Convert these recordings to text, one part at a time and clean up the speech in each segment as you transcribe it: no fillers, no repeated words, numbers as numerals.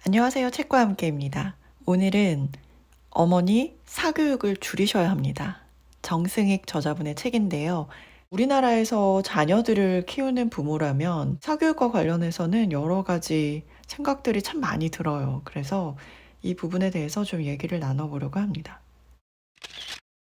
안녕하세요. 책과 함께입니다. 오늘은 어머니 사교육을 줄이셔야 합니다. 정승익 저자분의 책인데요. 우리나라에서 자녀들을 키우는 부모라면 사교육과 관련해서는 여러 가지 생각들이 참 많이 들어요. 그래서 이 부분에 대해서 좀 얘기를 나눠보려고 합니다.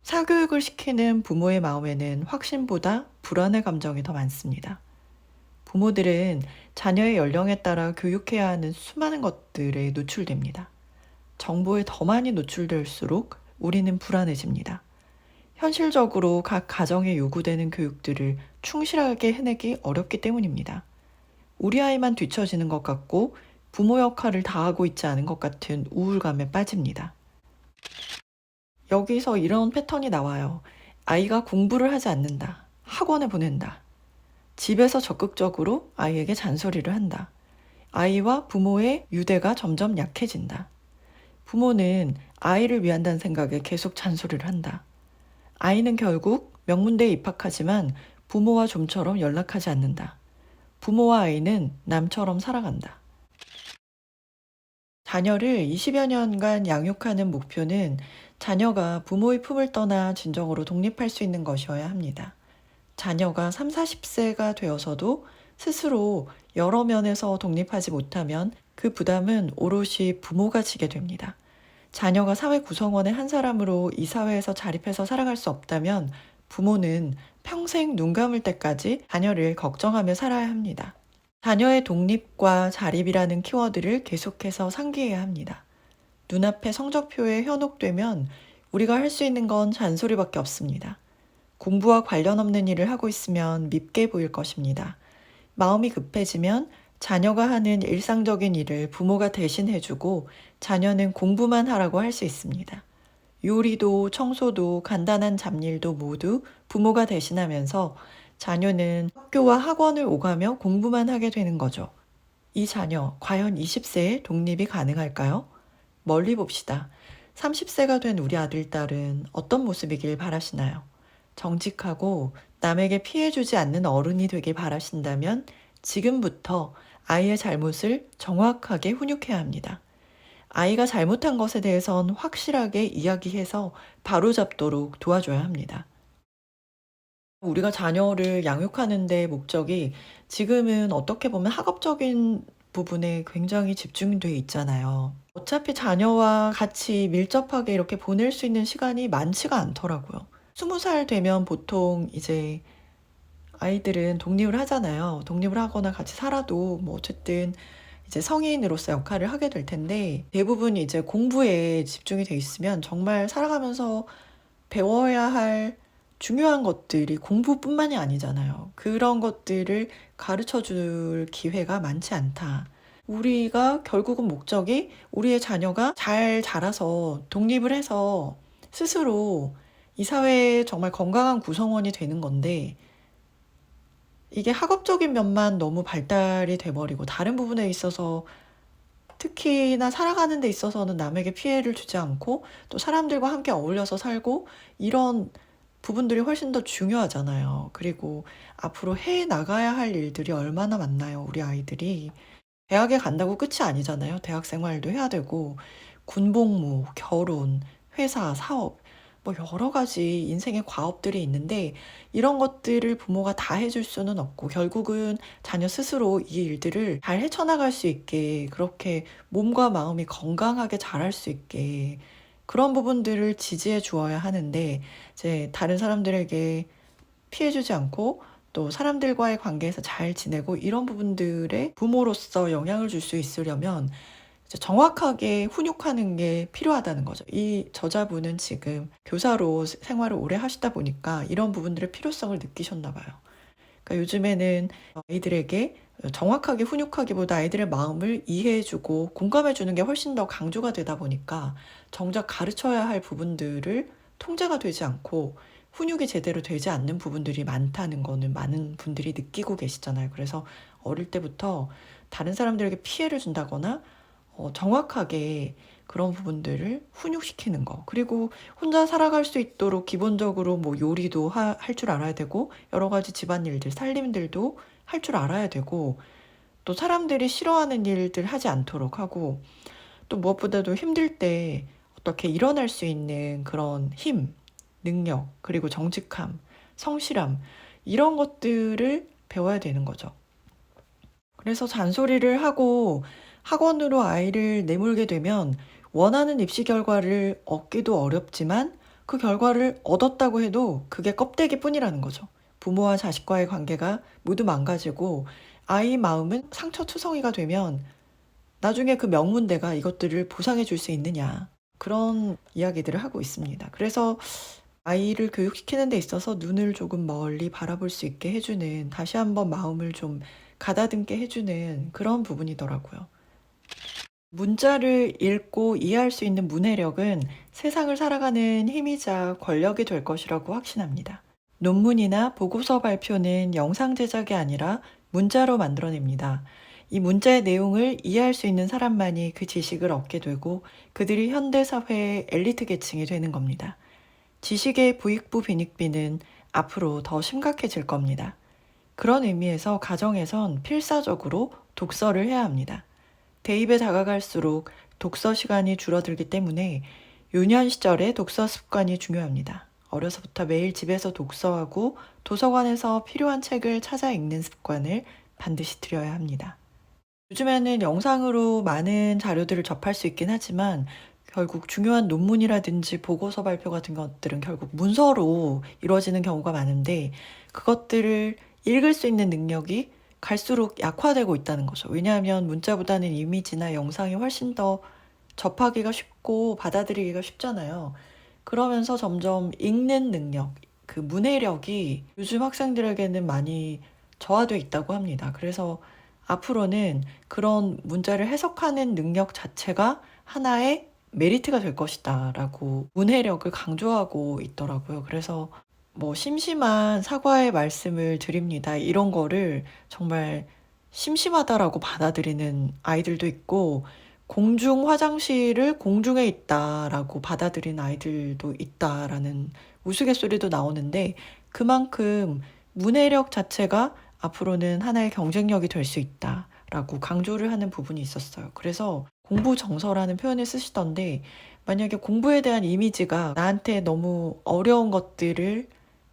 사교육을 시키는 부모의 마음에는 확신보다 불안의 감정이 더 많습니다. 부모들은 자녀의 연령에 따라 교육해야 하는 수많은 것들에 노출됩니다. 정보에 더 많이 노출될수록 우리는 불안해집니다. 현실적으로 각 가정에 요구되는 교육들을 충실하게 해내기 어렵기 때문입니다. 우리 아이만 뒤처지는 것 같고 부모 역할을 다하고 있지 않은 것 같은 우울감에 빠집니다. 여기서 이런 패턴이 나와요. 아이가 공부를 하지 않는다. 학원에 보낸다. 집에서 적극적으로 아이에게 잔소리를 한다. 아이와 부모의 유대가 점점 약해진다. 부모는 아이를 위한다는 생각에 계속 잔소리를 한다. 아이는 결국 명문대에 입학하지만 부모와 좀처럼 연락하지 않는다. 부모와 아이는 남처럼 살아간다. 자녀를 20여 년간 양육하는 목표는 자녀가 부모의 품을 떠나 진정으로 독립할 수 있는 것이어야 합니다. 자녀가 3, 40세가 되어서도 스스로 여러 면에서 독립하지 못하면 그 부담은 오롯이 부모가 지게 됩니다. 자녀가 사회 구성원의 한 사람으로 이 사회에서 자립해서 살아갈 수 없다면 부모는 평생 눈 감을 때까지 자녀를 걱정하며 살아야 합니다. 자녀의 독립과 자립이라는 키워드를 계속해서 상기해야 합니다. 눈앞에 성적표에 현혹되면 우리가 할 수 있는 건 잔소리밖에 없습니다. 공부와 관련 없는 일을 하고 있으면 밉게 보일 것입니다. 마음이 급해지면 자녀가 하는 일상적인 일을 부모가 대신 해주고 자녀는 공부만 하라고 할 수 있습니다. 요리도 청소도 간단한 잡일도 모두 부모가 대신하면서 자녀는 학교와 학원을 오가며 공부만 하게 되는 거죠. 이 자녀, 과연 20세에 독립이 가능할까요? 멀리 봅시다. 30세가 된 우리 아들, 딸은 어떤 모습이길 바라시나요? 정직하고 남에게 피해주지 않는 어른이 되길 바라신다면 지금부터 아이의 잘못을 정확하게 훈육해야 합니다. 아이가 잘못한 것에 대해선 확실하게 이야기해서 바로잡도록 도와줘야 합니다. 우리가 자녀를 양육하는 데 목적이 지금은 어떻게 보면 학업적인 부분에 굉장히 집중돼 있잖아요. 어차피 자녀와 같이 밀접하게 이렇게 보낼 수 있는 시간이 많지가 않더라고요. 20살 되면 보통 이제 아이들은 독립을 하잖아요. 독립을 하거나 같이 살아도 뭐 어쨌든 이제 성인으로서 역할을 하게 될 텐데 대부분 이제 공부에 집중이 돼 있으면 정말 살아가면서 배워야 할 중요한 것들이 공부뿐만이 아니잖아요. 그런 것들을 가르쳐 줄 기회가 많지 않다. 우리가 결국은 목적이 우리의 자녀가 잘 자라서 독립을 해서 스스로 이 사회에 정말 건강한 구성원이 되는 건데 이게 학업적인 면만 너무 발달이 돼버리고 다른 부분에 있어서 특히나 살아가는 데 있어서는 남에게 피해를 주지 않고 또 사람들과 함께 어울려서 살고 이런 부분들이 훨씬 더 중요하잖아요. 그리고 앞으로 해 나가야 할 일들이 얼마나 많나요, 우리 아이들이. 대학에 간다고 끝이 아니잖아요. 대학 생활도 해야 되고 군복무, 결혼, 회사, 사업 뭐 여러 가지 인생의 과업들이 있는데 이런 것들을 부모가 다 해줄 수는 없고 결국은 자녀 스스로 이 일들을 잘 헤쳐나갈 수 있게 그렇게 몸과 마음이 건강하게 자랄 수 있게 그런 부분들을 지지해 주어야 하는데 이제 다른 사람들에게 피해 주지 않고 또 사람들과의 관계에서 잘 지내고 이런 부분들에 부모로서 영향을 줄 수 있으려면 이제 정확하게 훈육하는 게 필요하다는 거죠. 이 저자분은 지금 교사로 생활을 오래 하시다 보니까 이런 부분들의 필요성을 느끼셨나 봐요. 그러니까 요즘에는 아이들에게 정확하게 훈육하기보다 아이들의 마음을 이해해주고 공감해주는 게 훨씬 더 강조가 되다 보니까 정작 가르쳐야 할 부분들을 통제가 되지 않고 훈육이 제대로 되지 않는 부분들이 많다는 거는 많은 분들이 느끼고 계시잖아요. 그래서 어릴 때부터 다른 사람들에게 피해를 준다거나 정확하게 그런 부분들을 훈육시키는 거. 그리고 혼자 살아갈 수 있도록 기본적으로 뭐 요리도 할 줄 알아야 되고 여러 가지 집안일들, 살림들도 할 줄 알아야 되고 또 사람들이 싫어하는 일들 하지 않도록 하고, 또 무엇보다도 힘들 때 어떻게 일어날 수 있는 그런 힘, 능력, 그리고 정직함, 성실함, 이런 것들을 배워야 되는 거죠. 그래서 잔소리를 하고 학원으로 아이를 내몰게 되면 원하는 입시 결과를 얻기도 어렵지만 그 결과를 얻었다고 해도 그게 껍데기 뿐이라는 거죠. 부모와 자식과의 관계가 모두 망가지고 아이 마음은 상처투성이가 되면 나중에 그 명문대가 이것들을 보상해 줄 수 있느냐. 그런 이야기들을 하고 있습니다. 그래서 아이를 교육시키는 데 있어서 눈을 조금 멀리 바라볼 수 있게 해주는, 다시 한번 마음을 좀 가다듬게 해주는 그런 부분이더라고요. 문자를 읽고 이해할 수 있는 문해력은 세상을 살아가는 힘이자 권력이 될 것이라고 확신합니다. 논문이나 보고서 발표는 영상 제작이 아니라 문자로 만들어냅니다. 이 문자의 내용을 이해할 수 있는 사람만이 그 지식을 얻게 되고 그들이 현대사회의 엘리트 계층이 되는 겁니다. 지식의 부익부 빈익빈은 앞으로 더 심각해질 겁니다. 그런 의미에서 가정에선 필사적으로 독서를 해야 합니다. 대입에 다가갈수록 독서 시간이 줄어들기 때문에 유년 시절에 독서 습관이 중요합니다. 어려서부터 매일 집에서 독서하고 도서관에서 필요한 책을 찾아 읽는 습관을 반드시 들여야 합니다. 요즘에는 영상으로 많은 자료들을 접할 수 있긴 하지만 결국 중요한 논문이라든지 보고서 발표 같은 것들은 결국 문서로 이루어지는 경우가 많은데 그것들을 읽을 수 있는 능력이 갈수록 약화되고 있다는 거죠. 왜냐하면 문자보다는 이미지나 영상이 훨씬 더 접하기가 쉽고 받아들이기가 쉽잖아요. 그러면서 점점 읽는 능력, 그 문해력이 요즘 학생들에게는 많이 저하되어 있다고 합니다. 그래서 앞으로는 그런 문자를 해석하는 능력 자체가 하나의 메리트가 될 것이다라고 문해력을 강조하고 있더라고요. 그래서 뭐 심심한 사과의 말씀을 드립니다. 이런 거를 정말 심심하다라고 받아들이는 아이들도 있고 공중 화장실을 공중에 있다라고 받아들이는 아이들도 있다라는 우스갯소리도 나오는데 그만큼 문해력 자체가 앞으로는 하나의 경쟁력이 될 수 있다라고 강조를 하는 부분이 있었어요. 그래서 공부 정서라는 표현을 쓰시던데 만약에 공부에 대한 이미지가 나한테 너무 어려운 것들을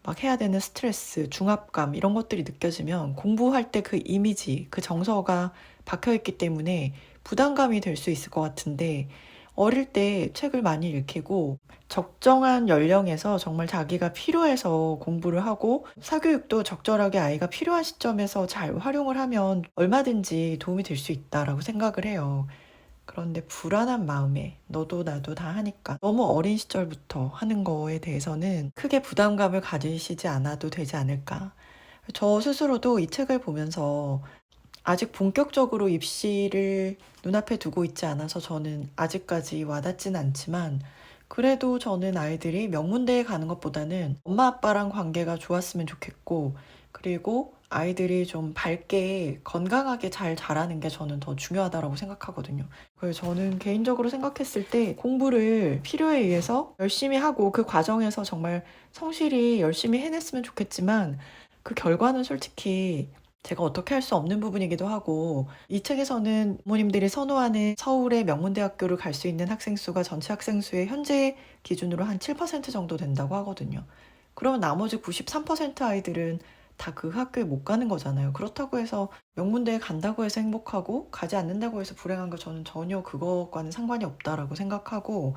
막 해야 되는 스트레스, 중압감 이런 것들이 느껴지면 공부할 때 그 이미지, 그 정서가 박혀 있기 때문에 부담감이 될 수 있을 것 같은데 어릴 때 책을 많이 읽히고 적정한 연령에서 정말 자기가 필요해서 공부를 하고 사교육도 적절하게 아이가 필요한 시점에서 잘 활용을 하면 얼마든지 도움이 될 수 있다라고 생각을 해요. 그런데 불안한 마음에 너도 나도 다 하니까 너무 어린 시절부터 하는 거에 대해서는 크게 부담감을 가지시지 않아도 되지 않을까. 저 스스로도 이 책을 보면서 아직 본격적으로 입시를 눈앞에 두고 있지 않아서 저는 아직까지 와닿진 않지만 그래도 저는 아이들이 명문대에 가는 것보다는 엄마 아빠랑 관계가 좋았으면 좋겠고 그리고 아이들이 좀 밝게 건강하게 잘 자라는 게 저는 더 중요하다라고 생각하거든요. 그래서 저는 개인적으로 생각했을 때 공부를 필요에 의해서 열심히 하고 그 과정에서 정말 성실히 열심히 해냈으면 좋겠지만 그 결과는 솔직히 제가 어떻게 할 수 없는 부분이기도 하고 이 책에서는 부모님들이 선호하는 서울의 명문대학교를 갈 수 있는 학생 수가 전체 학생 수의 현재 기준으로 한 7% 정도 된다고 하거든요. 그러면 나머지 93% 아이들은 다 그 학교에 못 가는 거잖아요. 그렇다고 해서 명문대에 간다고 해서 행복하고 가지 않는다고 해서 불행한 거 저는 전혀 그것과는 상관이 없다라고 생각하고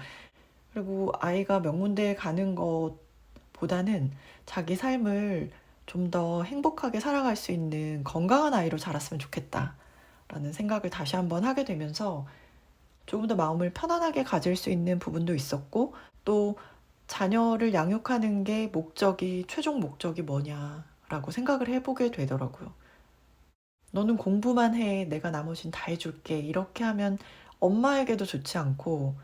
그리고 아이가 명문대에 가는 것보다는 자기 삶을 좀 더 행복하게 살아갈 수 있는 건강한 아이로 자랐으면 좋겠다라는 생각을 다시 한번 하게 되면서 조금 더 마음을 편안하게 가질 수 있는 부분도 있었고 또 자녀를 양육하는 게 목적이 최종 목적이 뭐냐라고 생각을 해보게 되더라고요. 너는 공부만 해. 내가 나머진 다 해줄게. 이렇게 하면 엄마에게도 좋지 않고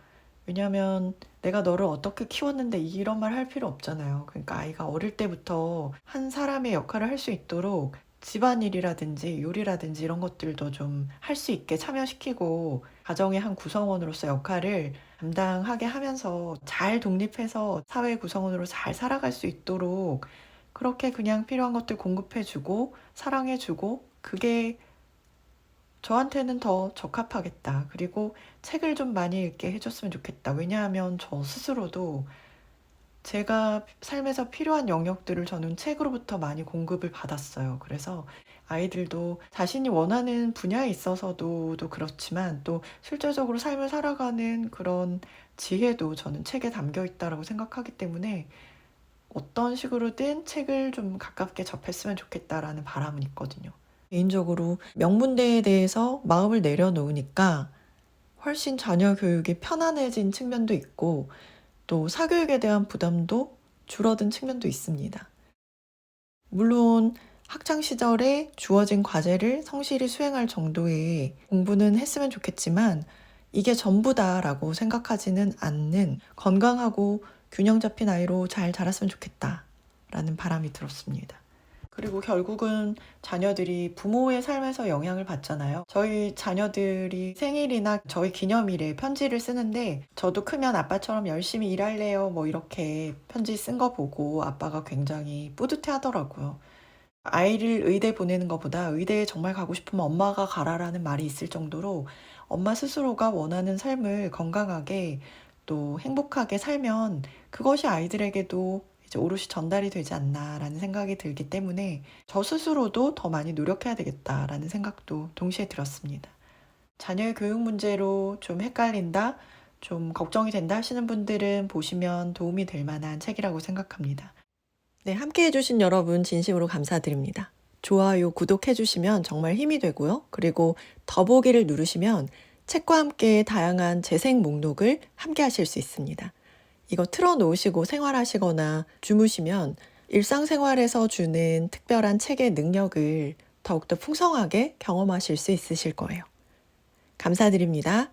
왜냐면 내가 너를 어떻게 키웠는데 이런 말 할 필요 없잖아요. 그러니까 아이가 어릴 때부터 한 사람의 역할을 할 수 있도록 집안일이라든지 요리라든지 이런 것들도 좀 할 수 있게 참여시키고 가정의 한 구성원으로서 역할을 감당하게 하면서 잘 독립해서 사회 구성원으로 잘 살아갈 수 있도록 그렇게 그냥 필요한 것들 공급해주고 사랑해주고 그게 저한테는 더 적합하겠다. 그리고 책을 좀 많이 읽게 해줬으면 좋겠다. 왜냐하면 저 스스로도 제가 삶에서 필요한 영역들을 저는 책으로부터 많이 공급을 받았어요. 그래서 아이들도 자신이 원하는 분야에 있어서도 그렇지만 또 실질적으로 삶을 살아가는 그런 지혜도 저는 책에 담겨 있다라고 생각하기 때문에 어떤 식으로든 책을 좀 가깝게 접했으면 좋겠다라는 바람은 있거든요. 개인적으로 명문대에 대해서 마음을 내려놓으니까 훨씬 자녀 교육이 편안해진 측면도 있고 또 사교육에 대한 부담도 줄어든 측면도 있습니다. 물론 학창 시절에 주어진 과제를 성실히 수행할 정도의 공부는 했으면 좋겠지만 이게 전부다라고 생각하지는 않는 건강하고 균형 잡힌 아이로 잘 자랐으면 좋겠다라는 바람이 들었습니다. 그리고 결국은 자녀들이 부모의 삶에서 영향을 받잖아요. 저희 자녀들이 생일이나 저희 기념일에 편지를 쓰는데 저도 크면 아빠처럼 열심히 일할래요. 뭐 이렇게 편지 쓴 거 보고 아빠가 굉장히 뿌듯해 하더라고요. 아이를 의대 보내는 것보다 의대에 정말 가고 싶으면 엄마가 가라라는 말이 있을 정도로 엄마 스스로가 원하는 삶을 건강하게 또 행복하게 살면 그것이 아이들에게도 이제 오롯이 전달이 되지 않나라는 생각이 들기 때문에 저 스스로도 더 많이 노력해야 되겠다라는 생각도 동시에 들었습니다. 자녀의 교육 문제로 좀 헷갈린다, 좀 걱정이 된다 하시는 분들은 보시면 도움이 될 만한 책이라고 생각합니다. 네, 함께 해주신 여러분 진심으로 감사드립니다. 좋아요, 구독해주시면 정말 힘이 되고요. 그리고 더보기를 누르시면 책과 함께 다양한 재생 목록을 함께 하실 수 있습니다. 이거 틀어놓으시고 생활하시거나 주무시면 일상생활에서 주는 특별한 책의 능력을 더욱더 풍성하게 경험하실 수 있으실 거예요. 감사드립니다.